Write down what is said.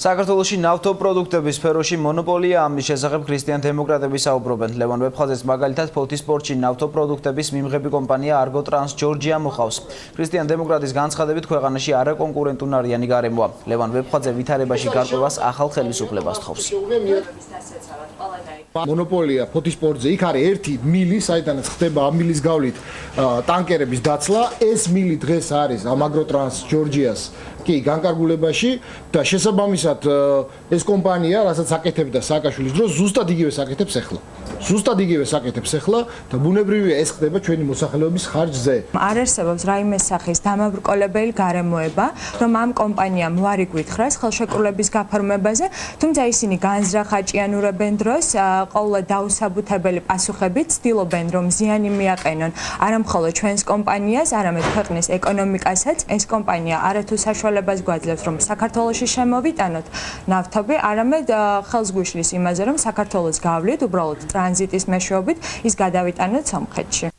საქართველოში ნავთობპროდუქტების სფეროში მონოპოლია, ამის შესახებ ქრისტიან დემოკრატები საუბრობენ. ლევან ვეფხაძეს მაგალითად ფოთის პორტში ნავთობპროდუქტების მიმღები კომპანია Argotrans Georgia მოხავს. ქრისტიან დემოკრატის განცხადებით ქვეყანაში არაკონკურენტუნარიანი გარემოა. ლევან ვეფხაძე ვითარებაში გარკვევას ახალ ხელისუფლებას თხოვს. მონოპოლია ფოთის პორტზე, იქ არის ერთი მილი, საიდანაც ხდება ამ მილის გავლით ტანკერების დაცლა. ეს მილი დღეს არის ამ Argotrans Georgia-ს კი განკარგულებაში და შესაბამისად ეს კომპანია, რასაც აკეთებდა სააკაშვილის დროს, ზუსტად იგივეს აკეთებს ახლა. ზუსტად იგივეს აკეთებს ახლა და ბუნებრივია ეს ხდება ჩვენი მოსახლეობის ხარჯზე. არ არსებობს რაიმე სახის დამაბრკოლებელი გარემოება, რომ ამ კომპანიამ ვარი გვითხრას ხელშეკრულების გაფორმებაზე, თუმცა ისინი განზრახაჭიანურებენ დროს ყოველ დაუსაბუთებელი პასუხებით ცდილობენ, რომ ზიანი მიაყენონ არა მხოლოდ ჩვენს კომპანიას, არამედ ქვეყნის ეკონომიკასაც. ეს კომპანია არათუ საშუალებას გვაძლევს, რომ საქართველოში შემოვიტანოთ ნავთობი, არამედ ხელს გვიშლის იმაზე, რომ საქართველოს გავლით უბრალოდ ტრანზიტის მეშვეობით ის გადავიტანოთ სომხეთში.